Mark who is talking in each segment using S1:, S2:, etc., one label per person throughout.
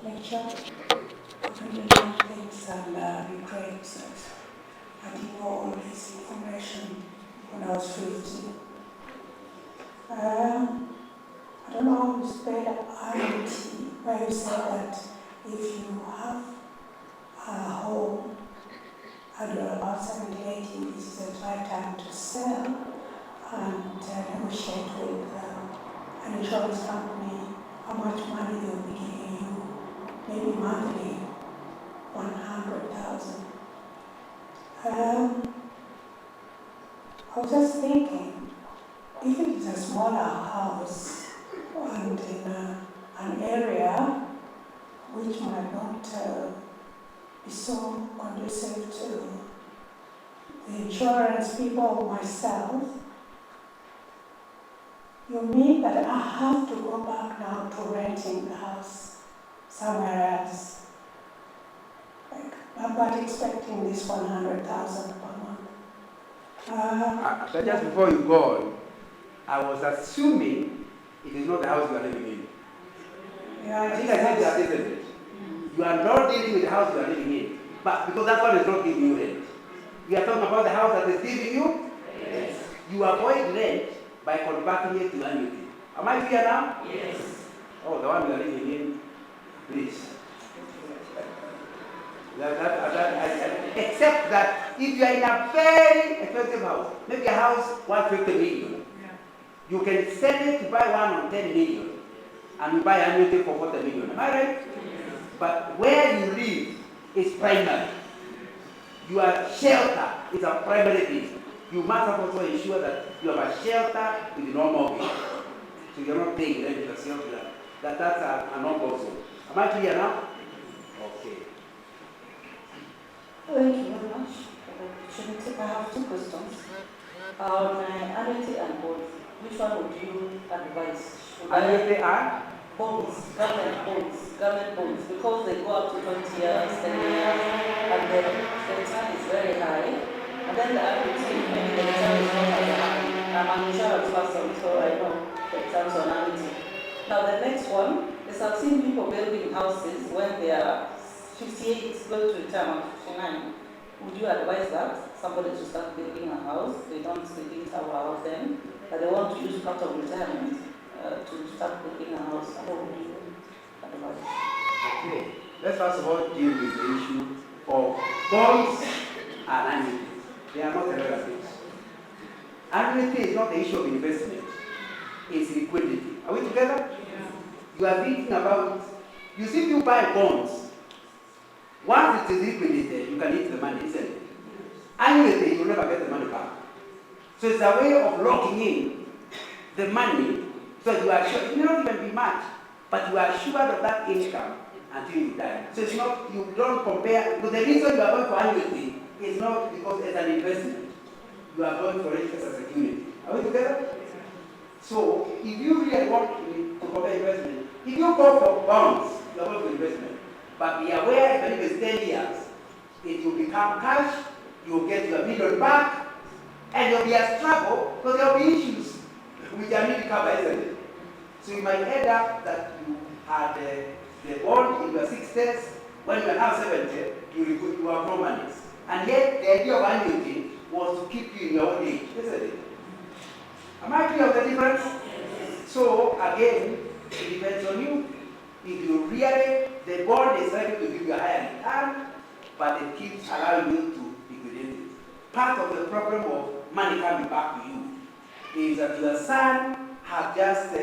S1: lecture. I really learned things and been great. So I didn't know all this information when I was 15. I don't know how you spell annuity, where you say that if you have a home and you're about 70, 80, this is the right time to sell and negotiate with an insurance company how much money they'll be giving you, maybe monthly, 100,000. I was just thinking, if it is a smaller house and in an area which might not be so conducive to the insurance people, myself, you mean that I have to go back now to renting the house somewhere else? Like, I'm not expecting this 100,000 per month.
S2: But just before you go on, I was assuming it is not the house you are living in.
S1: Yeah,
S2: I think I said that, isn't it? You are not dealing with the house you are living in, but because that one is not giving you rent. We are talking about the house that is giving you? Yes. You avoid rent by converting it to annuity. Am I clear now? Yes. Oh, the one you are living in, please. Except that if you are in a very expensive house, maybe a house 150 million, you can sell it to buy one on 10 million, and you buy annuity for 40 million. Am I right? Yes. But where you live is primary. Your shelter is a primary thing. You must also ensure that you have a shelter with no mortgage. So you're not paying rent for shelter. That's a no-go zone. Am I clear now? Okay.
S3: Thank you very much for the opportunity. I have two questions. On annuity and bonds, which one would you advise?
S2: Annuity and?
S3: Bonds, government bonds, because they go up to 20 years, 10 years, and the return is very high. And then the annuity, maybe the return is not as high. I'm an insurance person, so I know the returns on annuity. Now the next one is I've seen people building houses when they are 58, close to retirement, 59. Would you advise that somebody to start building a house? They didn't have a house then, but they want to use part of retirement to start building a house. How would you advise?
S2: Okay. Let's first of all deal with the issue of bonds and annuities. They are not relevant things. Annuity is not the issue of investment. It's liquidity. Are we together? Yeah. You are thinking about, you see, if you buy bonds, once it is liquidated, you can eat the money, isn't it? Annuity, you'll never get the money back. So it's a way of locking in the money so you are sure, it may not even be much, but you are sure of that income until you die. So it's not, you don't compare, but the reason you are going for annuity is not because it's an investment. You are going for it as a security. Are we together? So if you really want to compare investment, if you go for bonds, you are going for investment. But be aware, even if it's 10 years, it will become cash, you will get your million back, and there will be a struggle because there will be issues which are need to cover, isn't it? So you might end up that you had the bond in your 60s, when you are now 70, you have no money. And yet the idea of annuity was to keep you in your old age, isn't it? Am I clear of the difference? So again, it depends on you. If you really, the bond is likely to give you a higher return, but it keeps allowing you to liquidate it. Part of the problem of money coming back to you is that your son have just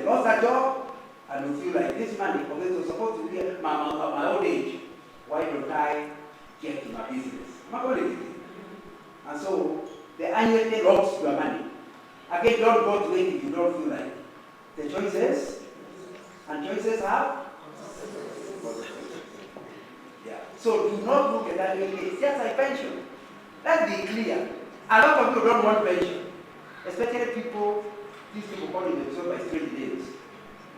S2: lost a job, and you feel like this money, because it was supposed to be my old age, why don't I get to my business? I'm not going to do it. And so the annuity locks your money. Again, don't go to it if you don't feel like it. The choices, and choices have. Yeah. So do not look at that annuity. It's just like pension. Let's be clear. A lot of people don't want pension, especially people. These people calling themselves by strange names.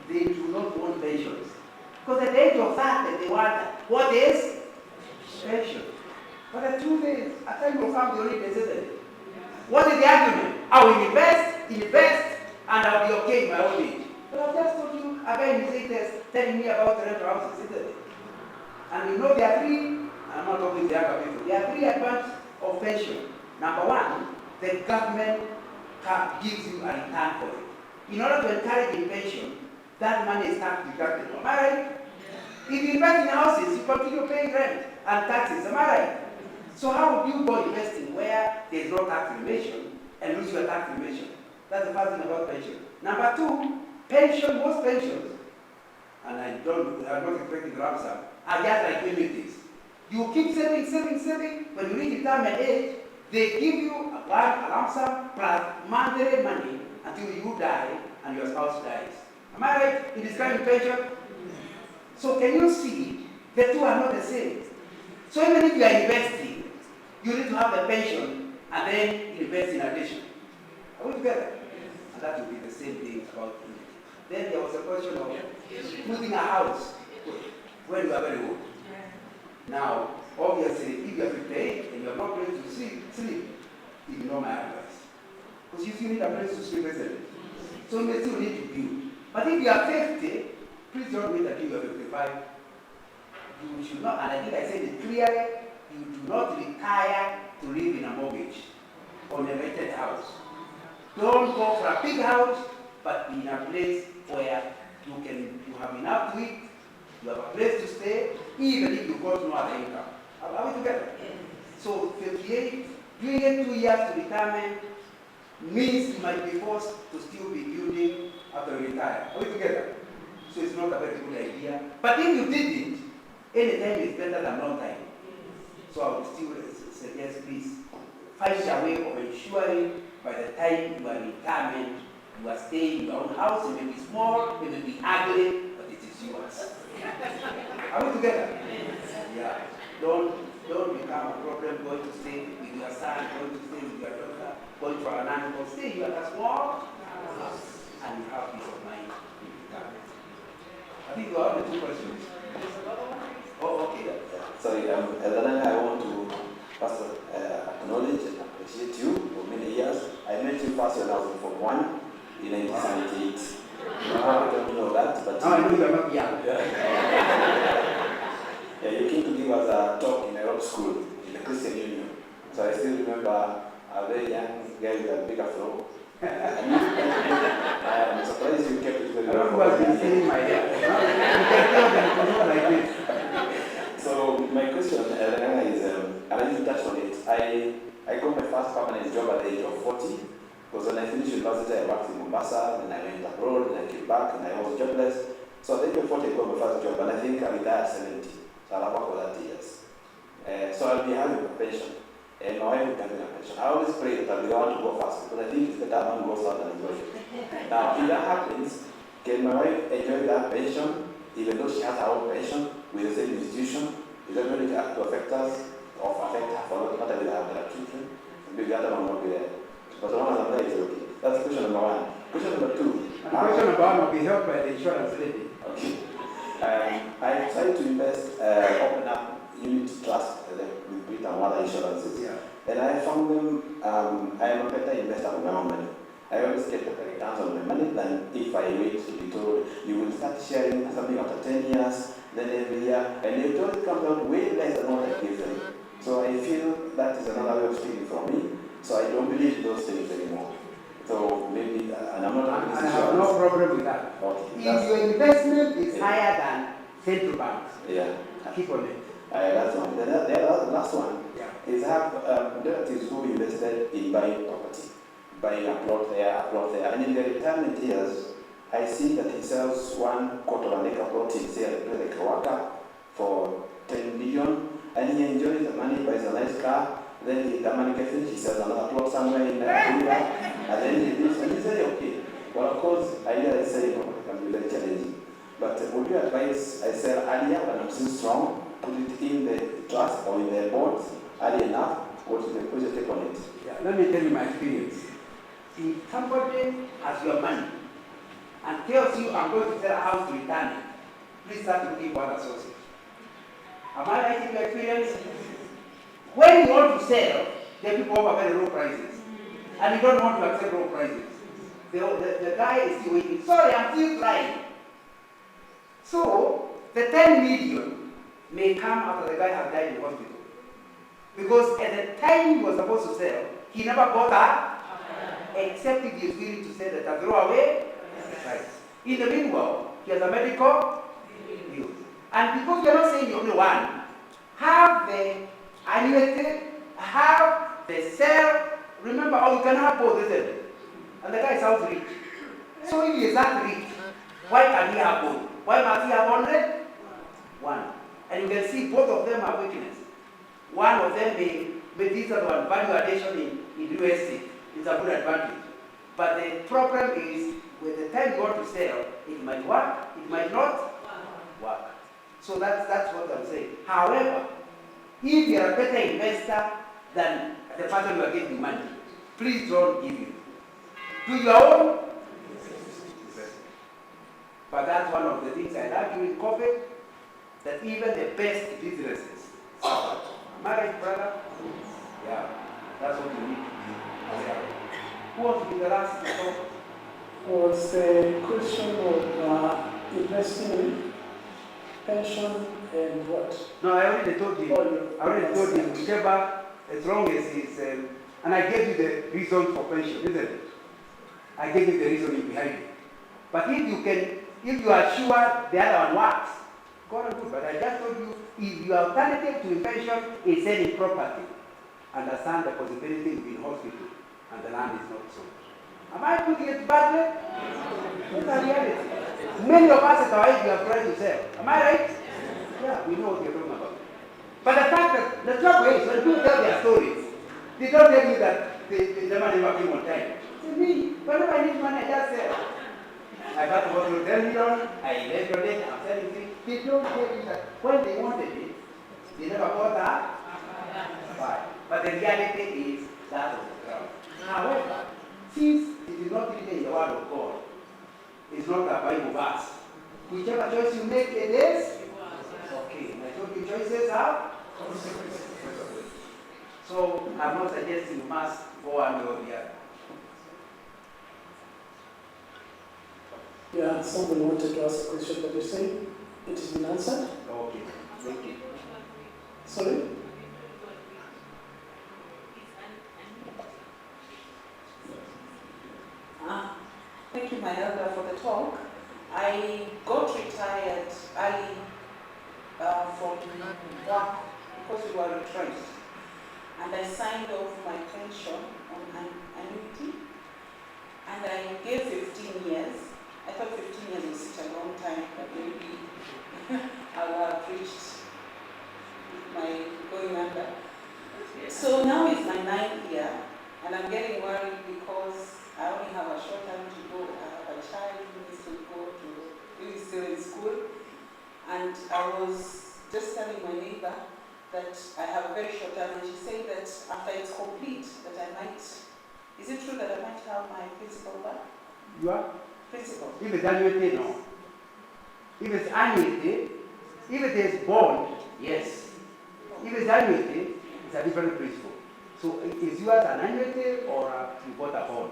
S2: They do not want pensions because at the age of 30 they want what is pension. But the truth is, at the time you found the only necessity. What is the argument? I will invest, and I'll be okay in my old age. But I've just told you, again is it telling me about the rental houses, isn't it? And you know there are three, I'm not talking to the other people, there are three advantages of pension. Number one, the government gives you a return for it. In order to encourage in pension, that money is tax deducted. Am I right? If you invest in houses, you continue paying rent and taxes. Am I right? So how would you go investing where there is no tax relation and lose your tax relation? That's the first thing about pension. Number two, pension, most pensions, and I'm not expecting to lump sum, are just like annuities. You keep saving. When you reach retirement age, they give you a lump sum plus monthly money until you die and your spouse dies. Am I right in describing pension? So can you see the two are not the same? So even if you are investing, you need to have the pension and then invest in addition. Are we together? And that will be the same thing about it. Then there was a question of putting a house when you are very old. Now, obviously, if you are 58 and you are not going to sleep, ignore my advice. Because you still need a place to sleep, isn't it? So you may still need to build. But if you are 50, please don't wait until you are 55. You should not, and I think I said it clearly, you do not retire to live in a mortgage on a rented house. Don't go for a big house, but in a place where you have enough to eat, you have a place to stay, even if you got no other income. Are we together? So 58, doing it 2 years to retirement means you might be forced to still be building after you retire. Are we together? So it's not a very good idea. But if you did it, any time is better than no time. So I would still suggest, please, find a way of ensuring by the time you are in retirement, you are staying in your own house. It may be small, it may be ugly, but it is yours. Are we together? Yeah. Don't become a problem going to stay with your son, going to stay with your daughter, going for an uncle. Stay here at a small house and you have peace of mind in retirement. I think you have the two questions. Oh, okay.
S4: Sorry, I want to first acknowledge and appreciate you for many years. I met you first when I was in Form 1 in 1978. I don't know that, but
S2: I know you are not young.
S4: Yeah, you came to give us a talk in a rock school in the Christian Union. So I still remember a very young guy with a big afro. I'm surprised you kept it very well.
S2: Who has been stealing my hair? You can tell them to like this.
S4: So my question, is, and I need to touch on it. I got my first permanent job at the age of 40. Because when I finished university, I worked in Mombasa, then I went abroad, then I came back, and I was jobless. So at the age of 40, I got my first job, and I think I retired at 70. So I'll work for 30 years. So I'll be having a pension. And my wife will be having a pension. I always pray that I'll be the one to go first, because I think it's better one goes out than enjoy it. Now, if that happens, can my wife enjoy that pension, even though she has her own pension with the same institution? Is that going to affect us, or affect her for not having her children? Maybe the other one will be there. But the one on the is okay. That's question number one. Question number two.
S2: Question number one will be helped by the insurance lady.
S4: Okay. I tried to invest, open up unit trust with Brit and other insurances.
S2: Yeah.
S4: And I found them, I am a better investor with my own money. I always get better returns on my money than if I wait to be told you will start sharing something after 10 years, then every year, and it always comes out way less than what I give them. So I feel that is another way of speaking from me. So I don't believe those things anymore. So maybe, and I'm not
S2: I have no problem with that.
S4: Okay.
S2: If your investment is higher than central banks,
S4: Yeah.
S2: keep on it.
S4: That's one. The last one is I have relatives who invested in buying property, buying a plot there, and in the retirement years, I see that he sells 1/4 of an acre plot in like Kawaka for 10 million, and he enjoys the money, buys a nice car. Then the money gets finished, he sells another plot somewhere in Nigeria, and then he lives, and he's very okay. Well, of course, I realize selling property can be very challenging. But would you advise I sell earlier when I'm still strong, put it in the trust or in the bonds early enough? What's your take on it?
S2: Yeah, let me tell you my experience. If somebody has your money and tells you I'm going to sell a house to return it, please start looking for other sources. Am I right in your experience? When you want to sell, then people offer very low prices. And you don't want to accept low prices. The guy is still waiting. Sorry, I'm still trying. So, the 10 million may come after the guy has died in hospital. Because at the time he was supposed to sell, he never bought that, except if he is willing to sell it and throw away the price. In the meanwhile, he has a medical bill. And because we are not saying the only one, have the annuity, have the sale. Remember, you can have both, isn't it? And the guy sounds rich. So if he is that rich, why can he have both? Why must he have only one? And you can see both of them are weakness. One of them may this one value addition in real estate. It's a good advantage. But the problem is, with the time you want to sell, it might work, it might not work. So that's what I'm saying. However, if you are a better investor than the person you are giving money, please don't give it. Do your own. But that's one of the things I like during COVID, that even the best businesses suffer. Marriage, brother? Yeah, that's what you need. Yeah. Who wants to be the last to talk?
S1: Was the question of investing in pension and what?
S2: No, I already told you. I already told you, whichever, as long as it's, and I gave you the reason for pension, isn't it? I gave you the reasoning behind it. But if you are sure the other one works, go on good. But I just told you, if your alternative to pension is selling property, understand the possibility you'll be in hospital and the land is not sold. Am I putting it badly? That's the reality. Many of us at our age, we are trying to sell. Am I right? Yeah, we know what you're talking about. But the fact that the trouble is, when people tell their stories, they don't tell you that the money never came on time. To me, whenever I need money, I just sell. I got to go to 10 million, I elected it, I'm selling things. They don't tell you that when they wanted it, they never bought that. Right. But the reality is that was the ground. However, since it is not written in the word of God, it's not a Bible verse. Whichever choice you make, it is okay. I told you choices are. So I'm not suggesting you must go one way or the other.
S1: Yeah, someone wanted to ask a question, but they say it has been answered.
S2: Okay, thank you.
S1: Sorry?
S3: Thank you, my elder, for the talk. I got retired early from work because we were retrenched. And I signed off my pension on an annuity. And I gave 15 years. I thought 15 years was such a long time, but maybe I will have reached my going under. So now it's my 9th year, and I'm getting worried because I only have a short time to go. I have a child who needs to go to, who is still in school. And I was just telling my neighbor that I have a very short time, and she said that after it's complete, that I might, is it true that I might have my principal back?
S2: You are?
S3: Principal.
S2: If it's annuity, no. If it's annuity, if it is bond, yes. If it's annuity, it's a different principle. So is yours an annuity or you bought a bond?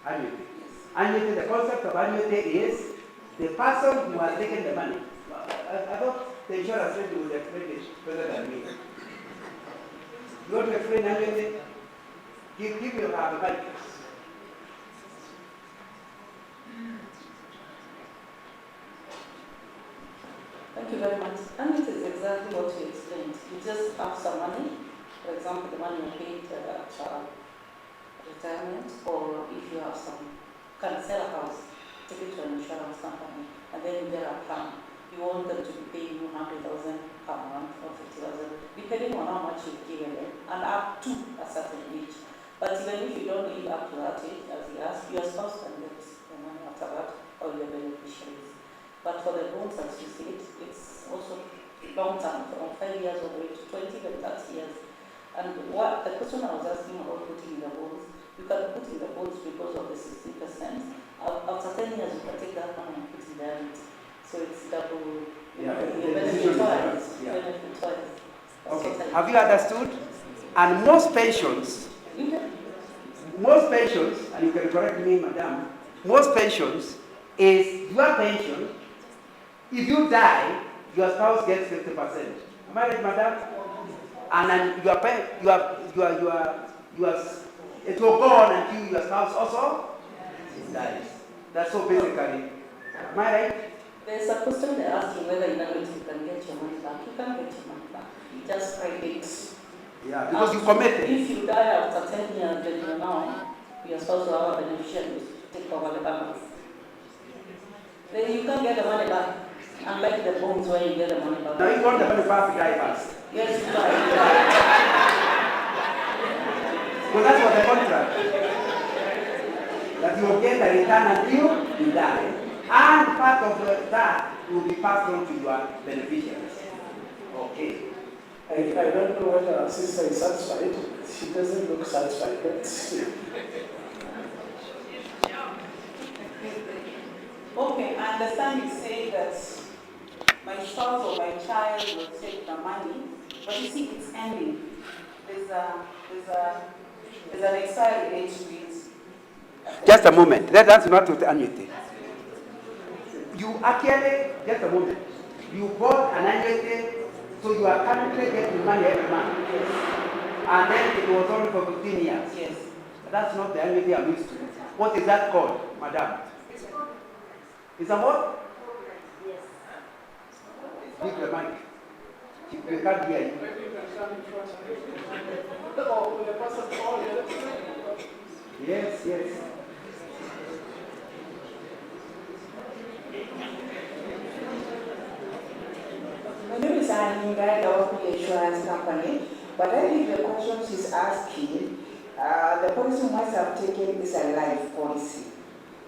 S2: Annuity.
S3: Yes.
S2: Annuity, the concept of annuity is the person who has taken the money. I thought the insurance lady would explain it better than me. You want to explain annuity? Give me the mic.
S3: Thank you very much. And it is exactly what you explained. You just have some money, for example, the money you paid at retirement, or if you have some, can sell a house, take it to an insurance company, and then you get a plan. You want them to be paying you 100,000 per month or 50,000, depending on how much you've given them, and up to a certain age. But even if you don't live up to that age, as you asked, your spouse can get the money after that, or your beneficiaries. But for the loans, as you said, it's also long term, from 5 years all the way to 20 and 30 years. And what the question I was asking about putting in the bonds, you can put in the bonds because of the 60%. After 10 years, you can take that money and put in the annuity. So it's double, you benefit twice.
S2: Yeah.
S3: Benefit twice.
S2: Okay. Have you understood? And most pensions, and you can correct me, madam, most pensions is your pension If you die, your spouse gets 50%. Am I right, madam? And then it will go on until your spouse also dies. That's so basically. Am I right?
S3: There's a question they ask you whether you can get your money back. You can get your money back. You just private.
S2: Yeah, because you committed.
S3: If you die after 10 years, then you know you're supposed to have a beneficiary to take over the balance. Then you can get the money back. Unlike the bonds where you get the money back.
S2: Now you want the money back to die fast.
S3: Yes, you die.
S2: Well, that's what the contract. That you will get the return until you die. And part of that will be passed on to your beneficiaries. Okay.
S5: I don't know whether our sister is satisfied. She doesn't look satisfied, but
S6: okay, I understand you say that my spouse or my child will take the money, but you see it's ending. There's an expiry date to it.
S2: Just a moment. That's not to annuity. You actually, just a moment. You bought an annuity, so you are currently getting money every month. And then it was only for 15 years.
S6: Yes.
S2: That's not the annuity I'm used to. What is that called, madam? Is that what?
S3: Yes.
S2: Give the mic. You can't hear you. Yes, yes.
S7: My name is Annie, I work with the insurance company, but I think the question she's asking, the policy must have taken is a life policy,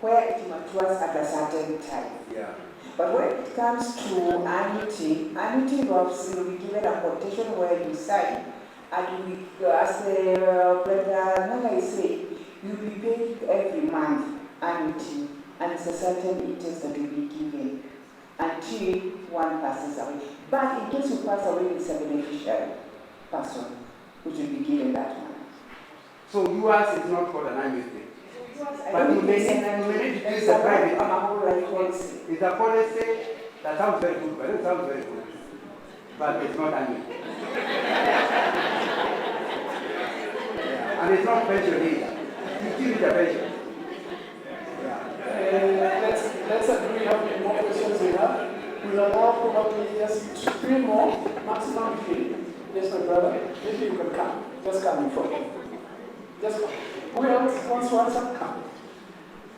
S7: where it matures at a certain time.
S2: Yeah.
S7: But when it comes to annuity will be given a quotation where you sign, and we, as the brother Nana is saying, you'll be paid every month annuity, and it's a certain interest that will be given until one passes away. But in case you pass away, it's a beneficiary person which will be given that money.
S2: So yours is not called an annuity.
S7: I
S2: But
S7: don't
S2: you may
S7: think
S2: need to
S7: it's
S2: use a private.
S7: a whole life policy.
S2: It's a policy that sounds very good, but it sounds very good. But it's not annuity. Yeah. And it's not pension either. You give it a pension.
S5: let's agree how many more questions we have. We'll allow probably just 3 more, maximum 3. Yes, my brother. Maybe you can come. Just come in front. Just come. Who else wants to answer? Come.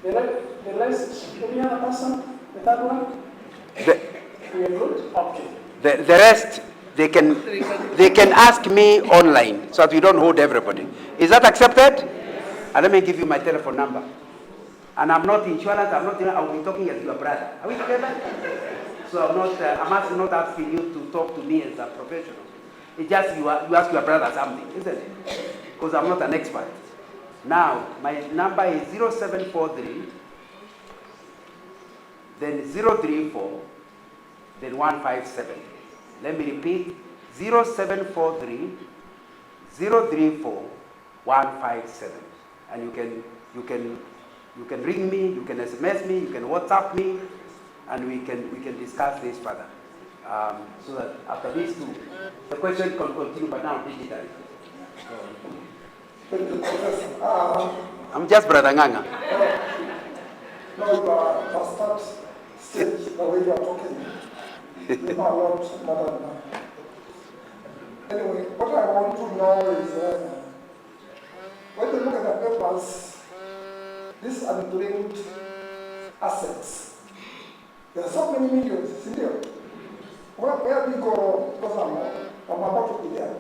S5: The rest, any other person? The third one? We are good? Okay.
S2: The rest, they can ask me online so that we don't hold everybody. Is that accepted? And let me give you my telephone number. And I'm not insurance, I'll be talking as your brother. Are we together? So I'm not asking you to talk to me as a professional. It's just you ask your brother something, isn't it? Because I'm not an expert. Now, my number is 0743, then 034, then 157. Let me repeat, 0743, 034, 157. And you can ring me, you can SMS me, you can WhatsApp me, and we can discuss this further. So that after these two, the question can continue, but now digitally.
S5: Thank you, Professor.
S2: I'm just Brother Nganga.
S5: No, you are start stage the way you are talking. You know a lot more than that. Anyway, what I want to know is when you look at the papers, these unclaimed assets, there are so many millions, isn't there? Where do you go? Because I'm about to be there.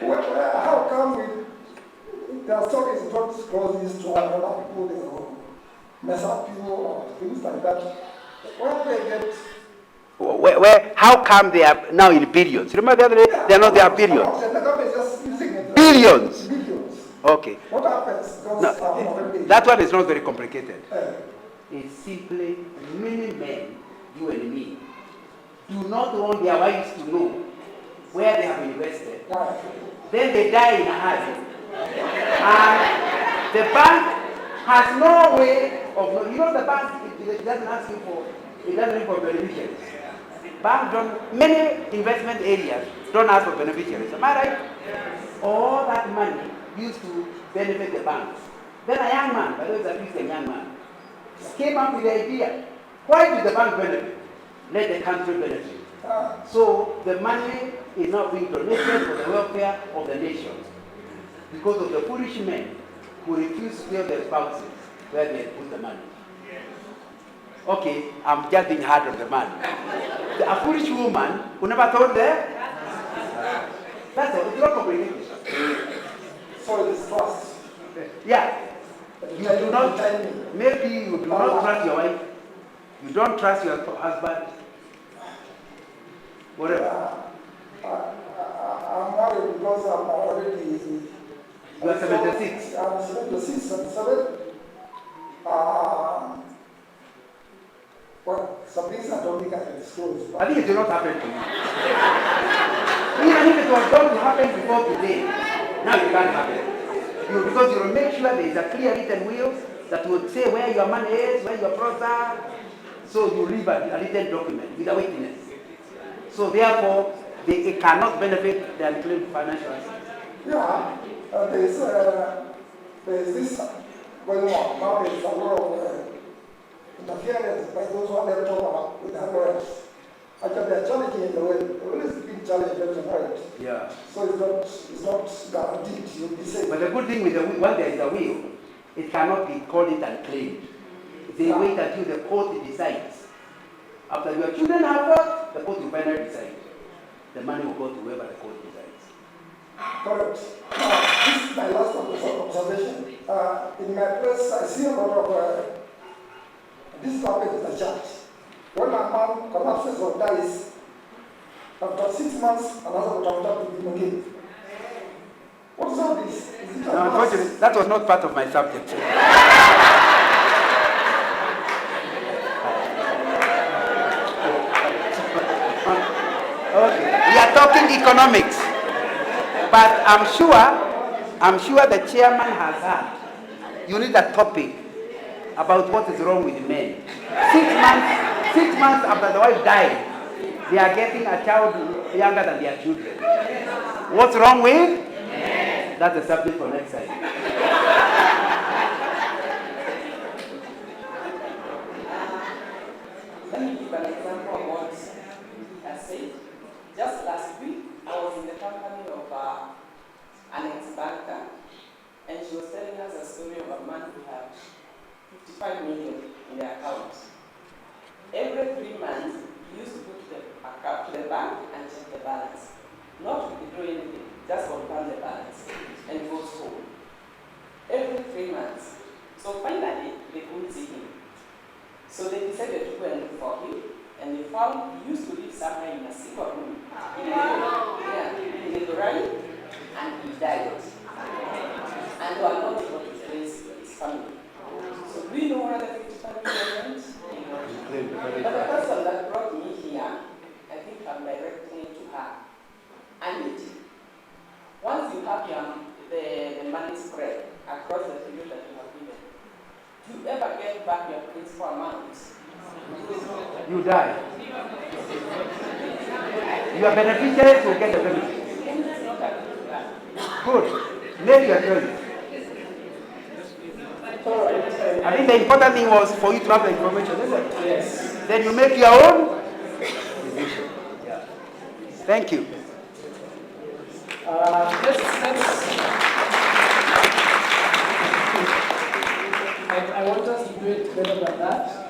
S5: How come there are stories don't disclose this to other people, they will mess up you or things like that? Where do they get?
S2: How come they are now in billions? Remember the other day, they are not there billions.
S5: The government is just using it.
S2: Billions.
S5: Billions.
S2: Okay.
S5: What happens? Because
S2: No, that one is not very complicated.
S5: Uh,
S2: It's simply many men, you and me, do not want their wives to know where they have invested.
S5: why?
S2: Then they die in a hurry. And the bank has no way of knowing. You know the bank, it doesn't ask you for It doesn't look for beneficiaries. Many investment areas don't ask for beneficiaries. Am I right? All that money used to benefit the banks. Then a young man, by the way, at least a young man, came up with the idea, why do the bank benefit? Let the country benefit. So the money is now being donated for the welfare of the nation because of the foolish men who refuse to tell their spouses where they put the money. Okay, I'm just being hard on the man. A foolish woman who never told them. That's all. It's not complicated.
S5: So it is trust.
S2: Yeah. You do not. Maybe you do not trust your wife. You don't trust your husband. Whatever.
S5: I'm worried because I'm already.
S2: You are 76.
S5: I'm 76, 77. Well, some things I don't think I can disclose.
S2: I think it did not happen to you. Even if it was going to happen before today, now you can't have it. Because you will make sure there is a clear written will that would say where your money is, where your products are. So you leave a written document with a witness. So therefore, it cannot benefit the unclaimed financial assets.
S5: Yeah, there's this going on. Now there's a lot of interference by those who are never talking about with their lawyers. Actually, they're challenging in the way. The will is being challenged left and right.
S2: Yeah.
S5: So it's not guaranteed you'll be safe.
S2: But the good thing with the will, when there is a will, it cannot be called it unclaimed. They wait until the court decides. After your children have worked, the court will finally decide. The money will go to whoever the court decides.
S5: Correct. This is my last observation. In my place, I see a lot of this topic is a church. When a man collapses or dies, after 6 months, another would have to be again. What is all this? Is it
S2: No, unfortunately, that was not part of my subject. Okay, we are talking economics, but I'm sure the chairman has heard. You need a topic about what is wrong with men. 6 months after the wife died, they are getting a child younger than their children. What's wrong with? That's the subject for next time.
S3: Let me give an example of what I said. Just last week, I was in the company of an ex-banker, and she was telling us a story of a man who had 55 million in their account. Every 3 months, he used to go to the bank and check the balance. Not to withdraw anything, just confirm the balance, and goes home. Every 3 months. So finally, they couldn't see him. So they decided to go and look for him, and they found he used to live somewhere in a secret room, in the library, and he died. And they were not able to trace his family. So do we know where the 55 million went? But the person that brought me here, I think I'm directing to her. And once you have the money spread across the period that you have given, do you ever get back your principal amount?
S2: You die. Your beneficiaries will get the benefit. Good. Make your choice. I think the important thing was for you to have the information, isn't it?
S5: Yes.
S2: Then you make your own decision. Yeah. Thank you.
S8: I want us to do it better than that.